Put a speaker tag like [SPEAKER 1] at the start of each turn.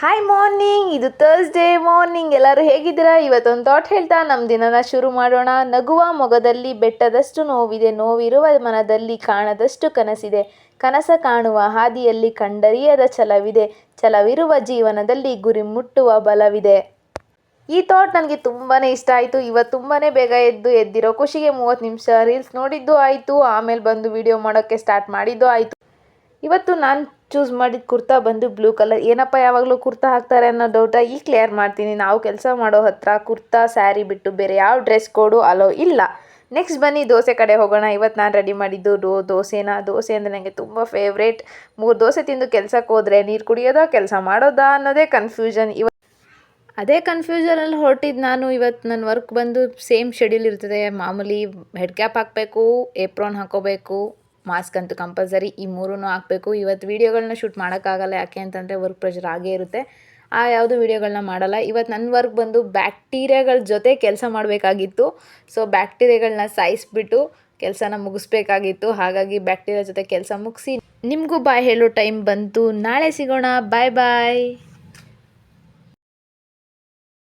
[SPEAKER 1] Hi morning, ಇದು Thursday morning. ಎಲ್ಲರೂ ಹೇಗಿದ್ದೀರಾ? ಇವತ್ತೊಂದು ಥಾಟ್ ಹೇಳ್ತಾ ನಮ್ಮ ದಿನನ ಶುರು ಮಾಡೋಣ. ನಗುವ ಮೊಗದಲ್ಲಿ ಬೆಟ್ಟದಷ್ಟು ನೋವಿದೆ, ನೋವಿರುವ ಮನದಲ್ಲಿ ಕಾಣದಷ್ಟು ಕನಸಿದೆ, ಕನಸ ಕಾಣುವ ಹಾದಿಯಲ್ಲಿ ಕಂಡರಿಯದ ಛಲವಿದೆ, ಛಲವಿರುವ ಜೀವನದಲ್ಲಿ ಗುರಿ ಮುಟ್ಟುವ ಬಲವಿದೆ. ಈ ಥಾಟ್ ನನಗೆ ತುಂಬಾ ಇಷ್ಟ ಆಯಿತು. ಇವತ್ತು ತುಂಬಾ ಬೇಗ ಎದ್ದಿರೋ ಖುಷಿಗೆ 30 ನಿಮಿಷ ರೀಲ್ಸ್ ನೋಡಿದ್ದು ಆಯಿತು, ಆಮೇಲೆ ಬಂದು ವಿಡಿಯೋ ಮಾಡೋಕ್ಕೆ ಸ್ಟಾರ್ಟ್ ಮಾಡಿದ್ದು ಆಯಿತು. ಇವತ್ತು ನಾನು ಚೂಸ್ ಮಾಡಿದ ಕುರ್ತಾ ಬಂದು ಬ್ಲೂ ಕಲರ್. ಏನಪ್ಪ ಯಾವಾಗಲೂ ಕುರ್ತಾ ಹಾಕ್ತಾರೆ ಅನ್ನೋ ಡೌಟ ಈಗ ಕ್ಲಿಯರ್ ಮಾಡ್ತೀನಿ. ನಾವು ಕೆಲಸ ಮಾಡೋ ಹತ್ರ ಕುರ್ತಾ ಸ್ಯಾರಿ ಬಿಟ್ಟು ಬೇರೆ ಯಾವ ಡ್ರೆಸ್ ಕೋಡು ಅಲೋ ಇಲ್ಲ. ನೆಕ್ಸ್ಟ್ ಬನ್ನಿ ದೋಸೆ ಕಡೆ ಹೋಗೋಣ. ಇವತ್ತು ನಾನು ರೆಡಿ ಮಾಡಿದ್ದು ದೋಸೆ ಅಂದರೆ ನನಗೆ ತುಂಬ ಫೇವ್ರೇಟ್. 3 ದೋಸೆ ತಿಂದು ಕೆಲಸಕ್ಕೆ ಹೋದರೆ ನೀರು ಕುಡಿಯೋದಾ ಕೆಲಸ ಮಾಡೋದಾ ಅನ್ನೋದೇ ಕನ್ಫ್ಯೂಷನ್. ಅದೇ ಕನ್ಫ್ಯೂಷನಲ್ಲಿ ಹೊರಟಿದ್ದು ನಾನು. ಇವತ್ತು ನನ್ನ ವರ್ಕ್ ಬಂದು ಸೇಮ್ ಶೆಡ್ಯೂಲ್ ಇರ್ತದೆ. ಮಾಮೂಲಿ ಹೆಡ್ ಕ್ಯಾಪ್ ಹಾಕಬೇಕು, ಏಪ್ರಾನ್ ಹಾಕೋಬೇಕು, ಮಾಸ್ಕ್ ಅಂತೂ ಕಂಪಲ್ಸರಿ, ಈ 3 ಹಾಕಬೇಕು. ಇವತ್ತು ವೀಡಿಯೋಗಳನ್ನ ಶೂಟ್ ಮಾಡೋಕ್ಕಾಗಲ್ಲ, ಯಾಕೆ ಅಂತಂದರೆ ವರ್ಕ್ ಪ್ರೆಷರ್ ಆಗೇ ಇರುತ್ತೆ. ಯಾವುದು ವೀಡಿಯೋಗಳನ್ನ ಮಾಡಲ್ಲ. ಇವತ್ತು ನನ್ನ ವರ್ಕ್ ಬಂದು ಬ್ಯಾಕ್ಟೀರಿಯಾಗಳ ಜೊತೆ ಕೆಲಸ ಮಾಡಬೇಕಾಗಿತ್ತು. ಸೊ ಬ್ಯಾಕ್ಟೀರಿಯಾಗಳನ್ನ ಸಾಯಿಸ್ಬಿಟ್ಟು ಕೆಲಸನ ಮುಗಿಸ್ಬೇಕಾಗಿತ್ತು. ಹಾಗಾಗಿ ಬ್ಯಾಕ್ಟೀರಿಯಾ ಜೊತೆ ಕೆಲಸ ಮುಗಿಸಿ ನಿಮಗೂ ಬಾಯ್ ಹೇಳೋ ಟೈಮ್ ಬಂತು. ನಾಳೆ ಸಿಗೋಣ. ಬಾಯ್ ಬಾಯ್.